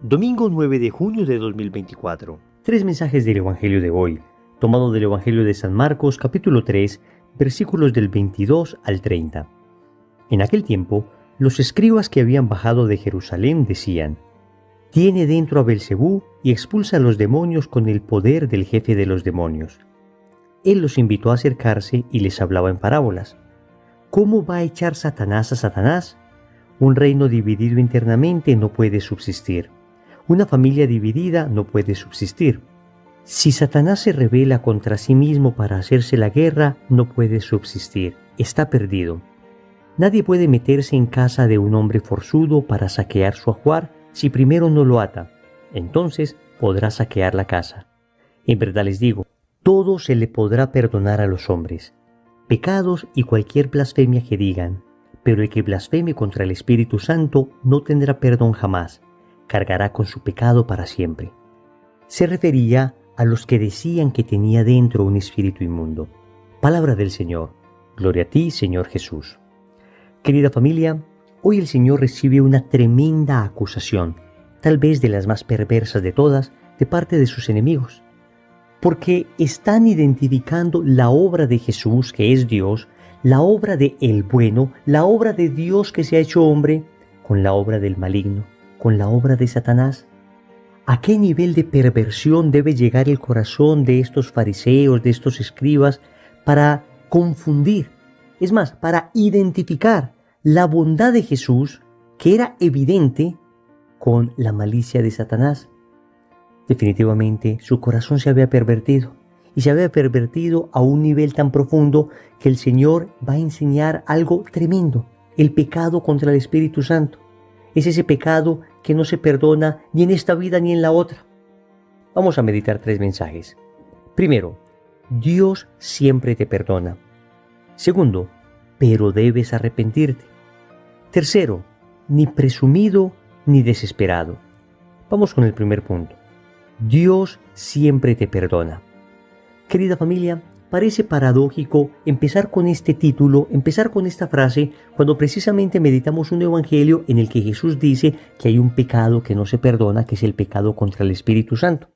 Domingo 9 de junio de 2024. Tres mensajes del Evangelio de hoy, tomado del Evangelio de San Marcos, capítulo 3, versículos del 22 al 30. En aquel tiempo, los escribas que habían bajado de Jerusalén decían: «Tiene dentro a Belcebú y expulsa a los demonios con el poder del jefe de los demonios». Él los invitó a acercarse y les hablaba en parábolas. ¿Cómo va a echar Satanás a Satanás? Un reino dividido internamente no puede subsistir. Una familia dividida no puede subsistir. Si Satanás se rebela contra sí mismo para hacerse la guerra, no puede subsistir. Está perdido. Nadie puede meterse en casa de un hombre forzudo para saquear su ajuar si primero no lo ata. Entonces podrá saquear la casa. En verdad les digo, todo se le podrá perdonar a los hombres, pecados y cualquier blasfemia que digan, pero el que blasfeme contra el Espíritu Santo no tendrá perdón jamás. Cargará con su pecado para siempre. Se refería a los que decían que tenía dentro un espíritu inmundo. Palabra del Señor. Gloria a ti, Señor Jesús. Querida familia, hoy el Señor recibe una tremenda acusación, tal vez de las más perversas de todas, de parte de sus enemigos, porque están identificando la obra de Jesús, que es Dios, la obra de el bueno, la obra de Dios que se ha hecho hombre, con la obra del maligno, con la obra de Satanás. ¿A qué nivel de perversión debe llegar el corazón de estos fariseos, de estos escribas, para confundir, es más, para identificar la bondad de Jesús, que era evidente, con la malicia de Satanás? Definitivamente su corazón se había pervertido, y se había pervertido a un nivel tan profundo que el Señor va a enseñar algo tremendo: el pecado contra el Espíritu Santo. Es ese pecado que no se perdona ni en esta vida ni en la otra. Vamos a meditar tres mensajes. Primero, Dios siempre te perdona. Segundo, pero debes arrepentirte. Tercero, ni presumido ni desesperado. Vamos con el primer punto. Dios siempre te perdona. Querida familia, parece paradójico empezar con este título, empezar con esta frase, cuando precisamente meditamos un evangelio en el que Jesús dice que hay un pecado que no se perdona, que es el pecado contra el Espíritu Santo.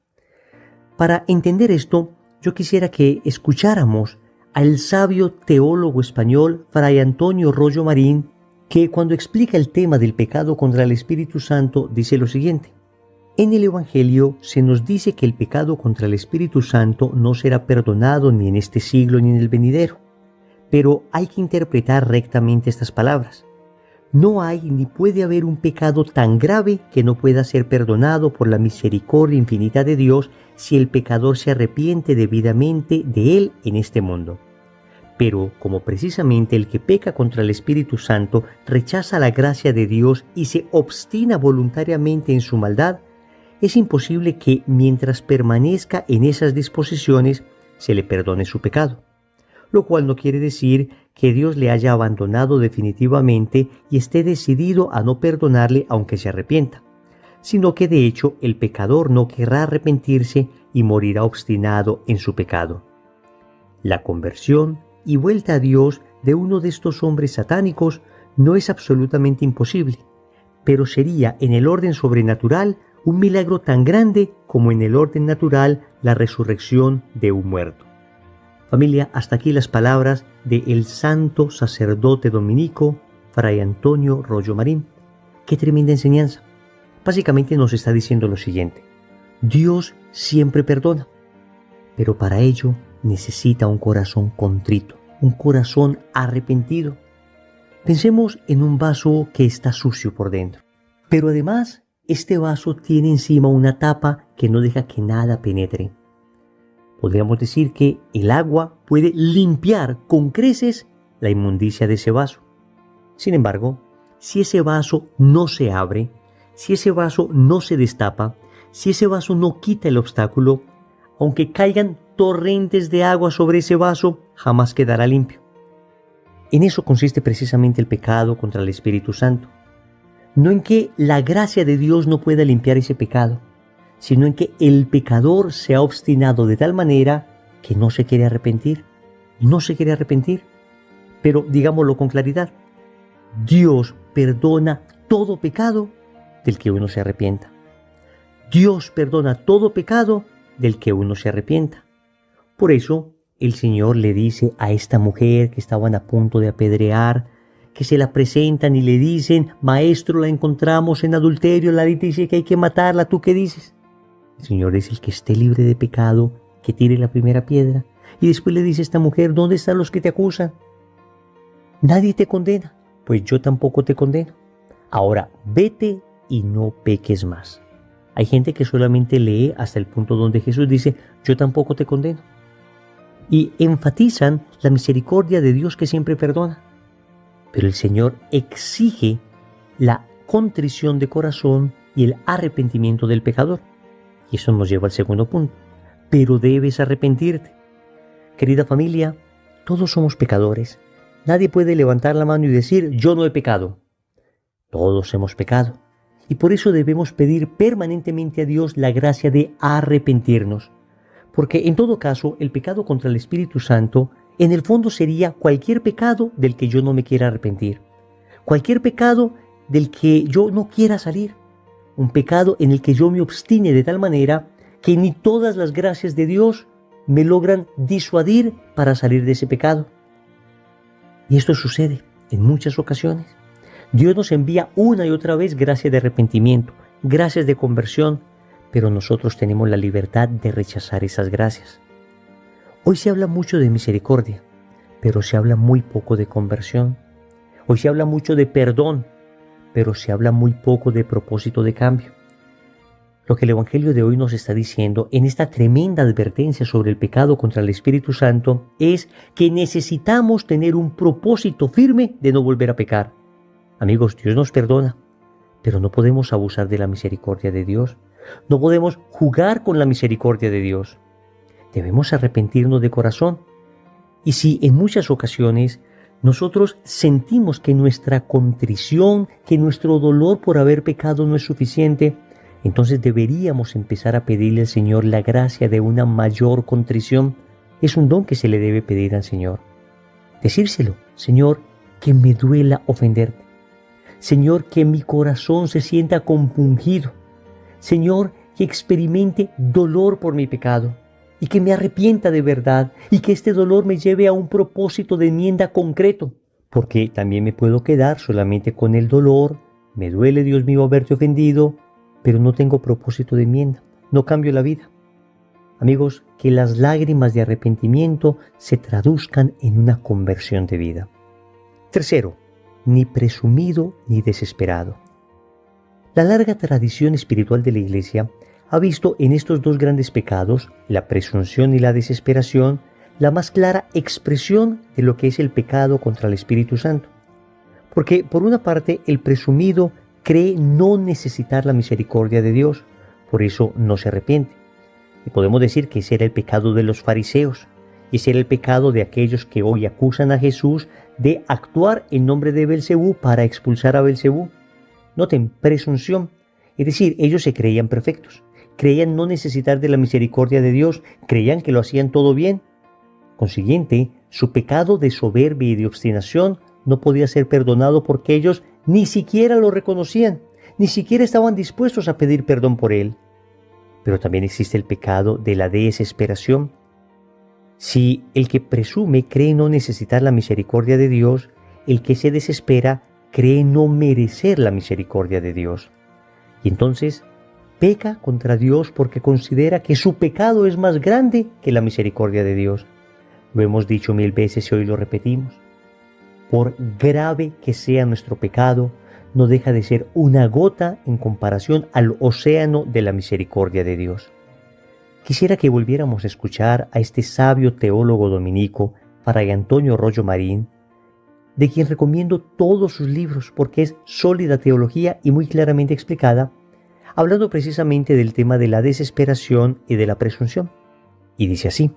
Para entender esto, yo quisiera que escucháramos al sabio teólogo español Fray Antonio Royo Marín, que cuando explica el tema del pecado contra el Espíritu Santo dice lo siguiente: en el Evangelio se nos dice que el pecado contra el Espíritu Santo no será perdonado ni en este siglo ni en el venidero. Pero hay que interpretar rectamente estas palabras. No hay ni puede haber un pecado tan grave que no pueda ser perdonado por la misericordia infinita de Dios si el pecador se arrepiente debidamente de él en este mundo. Pero como precisamente el que peca contra el Espíritu Santo rechaza la gracia de Dios y se obstina voluntariamente en su maldad, es imposible que mientras permanezca en esas disposiciones se le perdone su pecado, lo cual no quiere decir que Dios le haya abandonado definitivamente y esté decidido a no perdonarle aunque se arrepienta, sino que de hecho el pecador no querrá arrepentirse y morirá obstinado en su pecado. La conversión y vuelta a Dios de uno de estos hombres satánicos no es absolutamente imposible, pero sería en el orden sobrenatural un milagro tan grande como en el orden natural la resurrección de un muerto. Familia, hasta aquí las palabras del santo sacerdote dominico Fray Antonio Royo Marín. ¡Qué tremenda enseñanza! Básicamente nos está diciendo lo siguiente: Dios siempre perdona, pero para ello necesita un corazón contrito, un corazón arrepentido. Pensemos en un vaso que está sucio por dentro, pero además este vaso tiene encima una tapa que no deja que nada penetre. Podríamos decir que el agua puede limpiar con creces la inmundicia de ese vaso. Sin embargo, si ese vaso no se abre, si ese vaso no se destapa, si ese vaso no quita el obstáculo, aunque caigan torrentes de agua sobre ese vaso, jamás quedará limpio. En eso consiste precisamente el pecado contra el Espíritu Santo. No en que la gracia de Dios no pueda limpiar ese pecado, sino en que el pecador se ha obstinado de tal manera que no se quiere arrepentir. Pero digámoslo con claridad: Dios perdona todo pecado del que uno se arrepienta. Dios perdona todo pecado del que uno se arrepienta. Por eso el Señor le dice a esta mujer que estaban a punto de apedrear, que se la presentan y le dicen: Maestro, la encontramos en adulterio, la ley dice que hay que matarla, ¿tú qué dices? El Señor es el que esté libre de pecado, que tire la primera piedra. Y después le dice a esta mujer: ¿dónde están los que te acusan? Nadie te condena, pues yo tampoco te condeno. Ahora vete y no peques más. Hay gente que solamente lee hasta el punto donde Jesús dice: yo tampoco te condeno. Y enfatizan la misericordia de Dios que siempre perdona. Pero el Señor exige la contrición de corazón y el arrepentimiento del pecador. Y eso nos lleva al segundo punto. Pero debes arrepentirte. Querida familia, todos somos pecadores. Nadie puede levantar la mano y decir: yo no he pecado. Todos hemos pecado. Y por eso debemos pedir permanentemente a Dios la gracia de arrepentirnos. Porque en todo caso, el pecado contra el Espíritu Santo, en el fondo sería cualquier pecado del que yo no me quiera arrepentir. Cualquier pecado del que yo no quiera salir. Un pecado en el que yo me obstine de tal manera que ni todas las gracias de Dios me logran disuadir para salir de ese pecado. Y esto sucede en muchas ocasiones. Dios nos envía una y otra vez gracias de arrepentimiento, gracias de conversión, pero nosotros tenemos la libertad de rechazar esas gracias. Hoy se habla mucho de misericordia, pero se habla muy poco de conversión. Hoy se habla mucho de perdón, pero se habla muy poco de propósito de cambio. Lo que el Evangelio de hoy nos está diciendo en esta tremenda advertencia sobre el pecado contra el Espíritu Santo es que necesitamos tener un propósito firme de no volver a pecar. Amigos, Dios nos perdona, pero no podemos abusar de la misericordia de Dios. No podemos jugar con la misericordia de Dios. Debemos arrepentirnos de corazón. Y si en muchas ocasiones nosotros sentimos que nuestra contrición, que nuestro dolor por haber pecado no es suficiente, entonces deberíamos empezar a pedirle al Señor la gracia de una mayor contrición. Es un don que se le debe pedir al Señor. Decírselo: Señor, que me duela ofenderte. Señor, que mi corazón se sienta compungido. Señor, que experimente dolor por mi pecado y que me arrepienta de verdad y que este dolor me lleve a un propósito de enmienda concreto. Porque también me puedo quedar solamente con el dolor. Me duele, Dios mío, haberte ofendido, pero no tengo propósito de enmienda. No cambio la vida. Amigos, que las lágrimas de arrepentimiento se traduzcan en una conversión de vida. Tercero, ni presumido ni desesperado. La larga tradición espiritual de la Iglesia ha visto en estos dos grandes pecados, la presunción y la desesperación, la más clara expresión de lo que es el pecado contra el Espíritu Santo. Porque, por una parte, el presumido cree no necesitar la misericordia de Dios, por eso no se arrepiente. Y podemos decir que ese era el pecado de los fariseos, y ese era el pecado de aquellos que hoy acusan a Jesús de actuar en nombre de Belcebú para expulsar a Belcebú. Noten, presunción, es decir, ellos se creían perfectos, creían no necesitar de la misericordia de Dios, creían que lo hacían todo bien. Consiguiente, su pecado de soberbia y de obstinación no podía ser perdonado porque ellos ni siquiera lo reconocían, ni siquiera estaban dispuestos a pedir perdón por él. Pero también existe el pecado de la desesperación. Si el que presume cree no necesitar la misericordia de Dios, el que se desespera cree no merecer la misericordia de Dios. Y entonces peca contra Dios porque considera que su pecado es más grande que la misericordia de Dios. Lo hemos dicho 1000 veces y hoy lo repetimos. Por grave que sea nuestro pecado, no deja de ser una gota en comparación al océano de la misericordia de Dios. Quisiera que volviéramos a escuchar a este sabio teólogo dominico, Fray Antonio Rollo Marín, de quien recomiendo todos sus libros porque es sólida teología y muy claramente explicada, hablando precisamente del tema de la desesperación y de la presunción. Y dice así: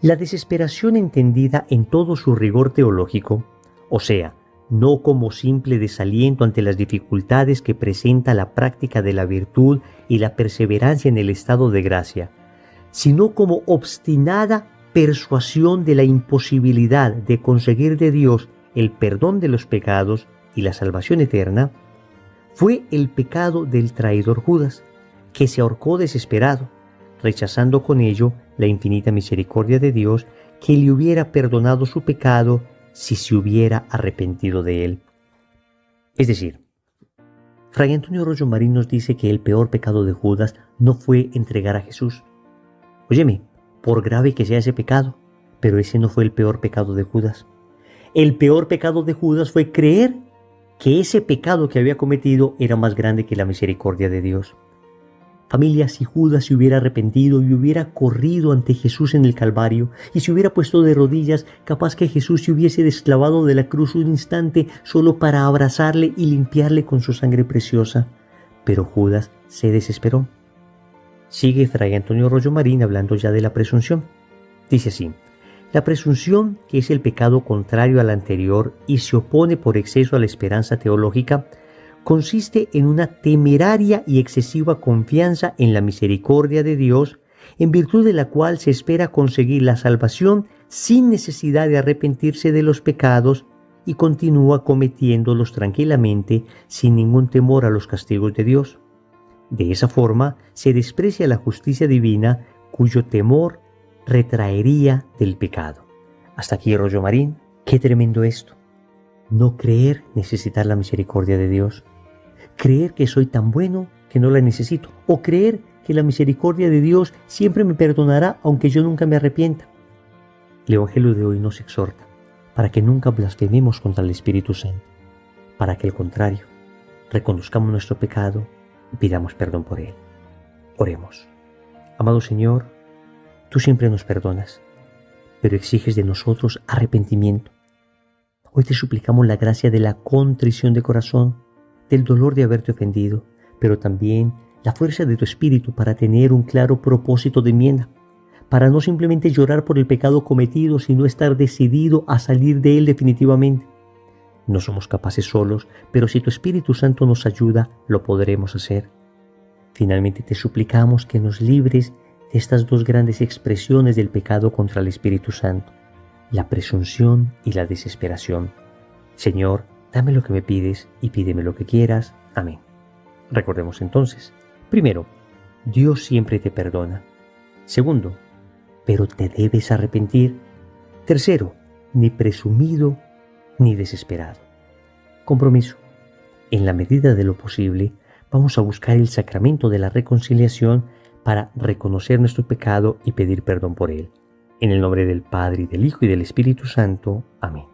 la desesperación entendida en todo su rigor teológico, o sea, no como simple desaliento ante las dificultades que presenta la práctica de la virtud y la perseverancia en el estado de gracia, sino como obstinada persuasión de la imposibilidad de conseguir de Dios el perdón de los pecados y la salvación eterna, fue el pecado del traidor Judas, que se ahorcó desesperado, rechazando con ello la infinita misericordia de Dios que le hubiera perdonado su pecado si se hubiera arrepentido de él. Es decir, Fray Antonio Rollo Marín nos dice que el peor pecado de Judas no fue entregar a Jesús. Óyeme, por grave que sea ese pecado, pero ese no fue el peor pecado de Judas. El peor pecado de Judas fue creer que ese pecado que había cometido era más grande que la misericordia de Dios. Familia, si Judas se hubiera arrepentido y hubiera corrido ante Jesús en el Calvario y se hubiera puesto de rodillas, capaz que Jesús se hubiese desclavado de la cruz un instante solo para abrazarle y limpiarle con su sangre preciosa. Pero Judas se desesperó. Sigue Fray Antonio Rollo Marín hablando ya de la presunción. Dice así: la presunción, que es el pecado contrario al anterior y se opone por exceso a la esperanza teológica, consiste en una temeraria y excesiva confianza en la misericordia de Dios, en virtud de la cual se espera conseguir la salvación sin necesidad de arrepentirse de los pecados y continúa cometiéndolos tranquilamente sin ningún temor a los castigos de Dios. De esa forma se desprecia la justicia divina, cuyo temor retraería del pecado. Hasta aquí, Rollo Marín. Qué tremendo esto. No creer necesitar la misericordia de Dios. Creer que soy tan bueno que no la necesito. O creer que la misericordia de Dios siempre me perdonará aunque yo nunca me arrepienta. El Evangelio de hoy nos exhorta para que nunca blasfememos contra el Espíritu Santo. Para que al contrario, reconozcamos nuestro pecado y pidamos perdón por él. Oremos. Amado Señor, tú siempre nos perdonas, pero exiges de nosotros arrepentimiento. Hoy te suplicamos la gracia de la contrición de corazón, del dolor de haberte ofendido, pero también la fuerza de tu espíritu para tener un claro propósito de enmienda, para no simplemente llorar por el pecado cometido, sino estar decidido a salir de él definitivamente. No somos capaces solos, pero si tu Espíritu Santo nos ayuda, lo podremos hacer. Finalmente te suplicamos que nos libres de estas dos grandes expresiones del pecado contra el Espíritu Santo, la presunción y la desesperación. Señor, dame lo que me pides y pídeme lo que quieras. Amén. Recordemos entonces: primero, Dios siempre te perdona. Segundo, pero te debes arrepentir. Tercero, ni presumido ni desesperado. Compromiso. En la medida de lo posible, vamos a buscar el sacramento de la reconciliación para reconocer nuestro pecado y pedir perdón por él. En el nombre del Padre, y del Hijo, y del Espíritu Santo. Amén.